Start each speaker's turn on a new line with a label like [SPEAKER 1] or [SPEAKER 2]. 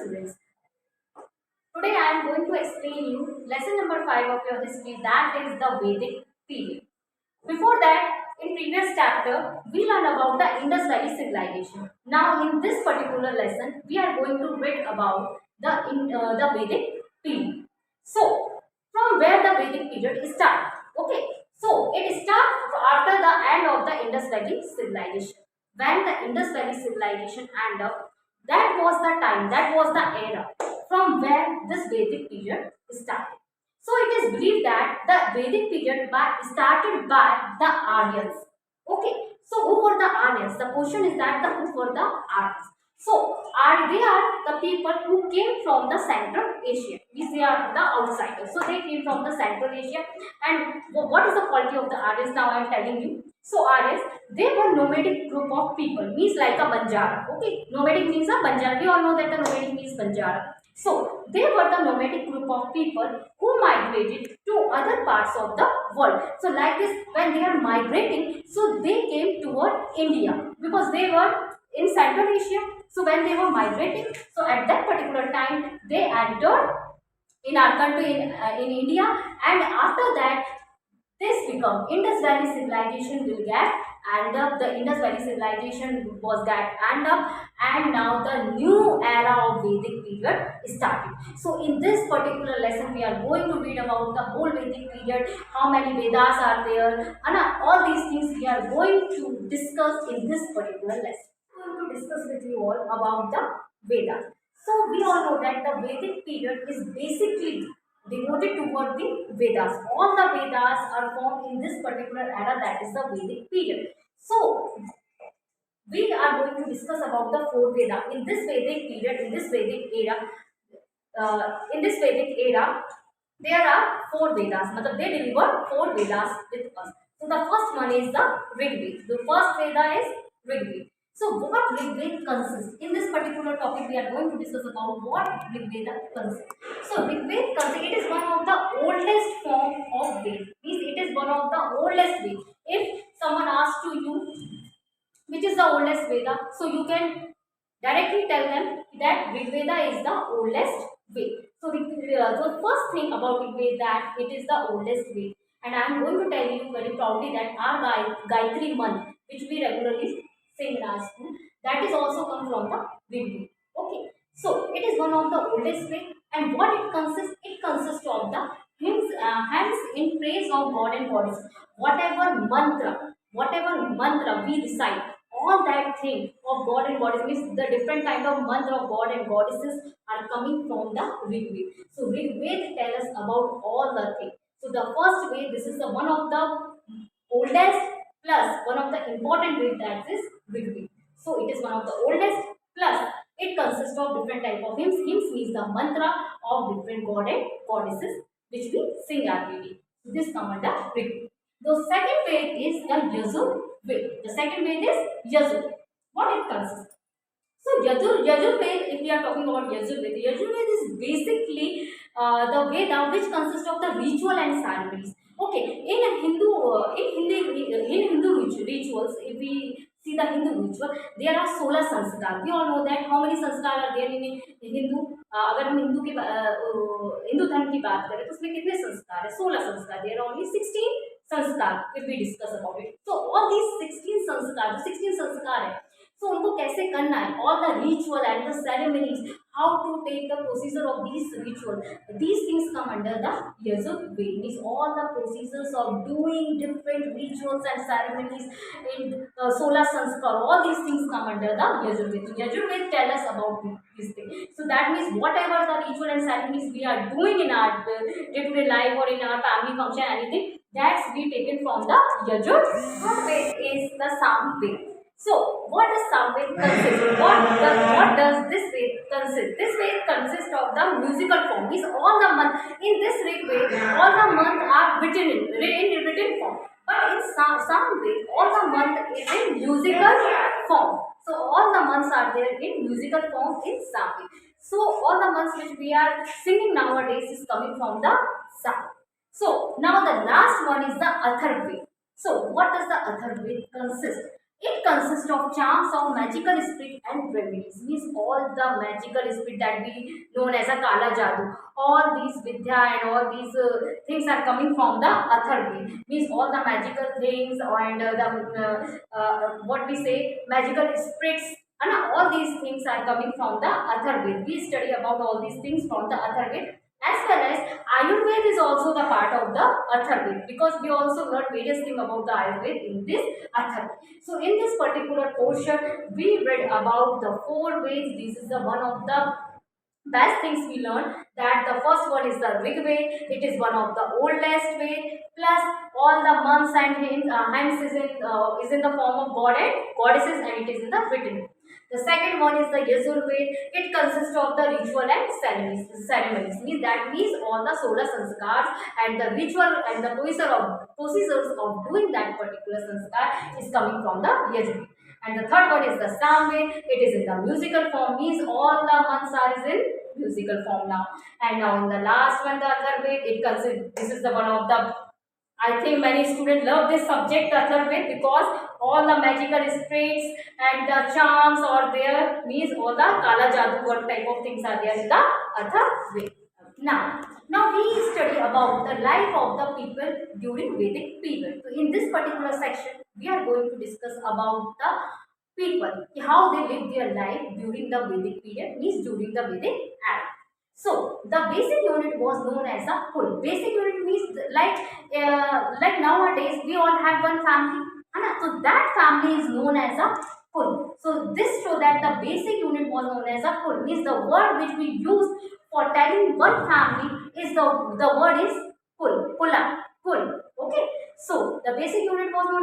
[SPEAKER 1] students. Today I am going to explain you lesson number 5 of your history, that is the Vedic period. Before that, in previous chapter, we learned about the Indus Valley civilization. Now in this particular lesson, we are going to read about the Vedic period. So, from where the Vedic period starts. Okay, so it starts after the end of the Indus Valley civilization. When the Indus Valley civilization ended up, that was the time, that was the era from where this Vedic period started. So it is believed that the Vedic period started by the Aryans. Okay, so who were the Aryans? The question is that who were the Aryans? So they are the people who came from the Central Asia. Means they are the outsiders. So they came from the Central Asia. And what is the quality of the Aryans? Now I am telling you. So Aryans, they were nomadic group of people. Means like a Banjara. Okay, nomadic means a Banjara. We all know that the nomadic means Banjara. So they were the nomadic group of people who migrated to other parts of the world. So like this, when they are migrating, so they came toward India because they were in Central Asia. So when they were migrating, so at that particular time they entered in our country in India, and after that this become Indus Valley civilization will get end up. The Indus Valley civilization was get end up, and now the new era of Vedic period started. So in this particular lesson, we are going to read about the whole Vedic period, how many Vedas are there, and all these things we are going to discuss in this particular lesson. I am going to discuss with you all about the Vedas. So we all know that the Vedic period is basically devoted toward the Vedas. All the Vedas are formed in this particular era, that is the Vedic period. So we are going to discuss about the four Veda in this Vedic period, in this Vedic era. There are four Vedas. Matlab they deliver four Vedas with us. So the first one is the Rig Veda. The first Veda is Rig Veda. So what Rig Veda consists? In this particular topic, we are going to discuss about what Rig Veda consists. So Rig Veda consists, it is one of the oldest form of Veda. Means it is one of the oldest Veda. If someone asks to you which is the oldest Veda, so you can directly tell them that Rig Veda is the oldest Veda. So the first thing about Rig Veda that it is the oldest Veda, and I am going to tell you very proudly that our Gayatri month, which we regularly sing in our school, that is also come from the Rig Veda. Okay, so it is one of the oldest Veda, and what it consists? It consists of the hymns in praise of God and goddess. Whatever mantra we recite, all that thing of God and goddess, means the different kind of mantra of God and goddesses are coming from the Rig Veda. So Rig Veda tell us about all the things. So the first way, this is the one of the oldest plus one of the important Veda, that is Rig Veda. So it is one of the oldest plus it consists of different type of hymns. Hymns means the mantra of different god and goddesses which we sing every day. So this comes under Rig Veda. The second Veda is the Yajur Veda. The second Veda is Yajur. What it consists? So Yajur Veda, if we are talking about Yajur Veda is basically the Veda which consists of the ritual and ceremonies. Okay, in Hindu rituals, if we see the Hindu ritual, there are 16 संस्कार. We all know that how many संस्कार are there in Hindu. अगर हम हिंदू धर्म की बात करें तो उसमें कितने संस्कार है? 16 संस्कार. There are only 16 संस्कार if we discuss about it. So all these 16 संस्कार, जो 16 संस्कार है, so उनको कैसे करना है? All the ritual and the ceremonies, how to take the procedure of these rituals, these things come under the Yajur Veda. Means all the procedures of doing different rituals and ceremonies in Solar Sanskar, all these things come under the Yajur Veda. Yajur Veda tell us about this thing. So that means whatever the ritual and ceremonies we are doing in our day-to-day life or in our family function, anything, that's be taken from the Yajur Veda. Is the Sam Veda. So, what does Samved consist? What does this Ved consist? This Ved consists of the musical form. Means all the months in this Rig Veda, all the months are written in written form. But in Samved, all the month is in musical form. So all the months are there in musical form in Samved. So all the months which we are singing nowadays is coming from the Samved. So now the last one is the Atharvaved. So what does the Atharvaved consist? It consists of charms of magical spirit and remedies. Means all the magical spirit that we known as a Kala Jadoo. All these Vidya and all these things are coming from the Atharvaved. Means all the magical things and what we say magical spirits and all these things are coming from the Atharvaved. We study about all these things from the Atharvaved. As well as Ayurveda is also the part of the Atharvaved, because we also learn various things about the Ayurveda in this Atharvaved. So in this particular portion, we read about the four Veds. This is the one of the best things we learn, that the first one is the Rig Ved. It is one of the oldest Ved. Plus all the months and hymns is in the form of god and goddesses, and it is in the written. The second one is the Yajur Ved. It consists of the ritual and ceremonies. Means that means all the solar sanskars and the ritual and the procedures of doing that particular sanskar is coming from the Yajur. And the third one is the Samved. It is in the musical form. Means all the months are is in musical form now. And now in the last one, the Atharvaved, it consists. This is the one of the, I think many students love this subject, Atharvaved, because all the magical spirits and the charms are there. Means all the Kala Jadoo, what type of things are there in the Atharvaved. Now we study about the life of the people during Vedic period. So in this particular section, we are going to discuss about the people, how they live their life during the Vedic period, means during the Vedic era. So the basic unit was known as a full. Basic unit means like nowadays we all have one family, so that family is known as a full. So this show that the basic unit was known as a full, means the word which we use for telling one family is the word is full, fulla, full. Okay. So the basic unit was known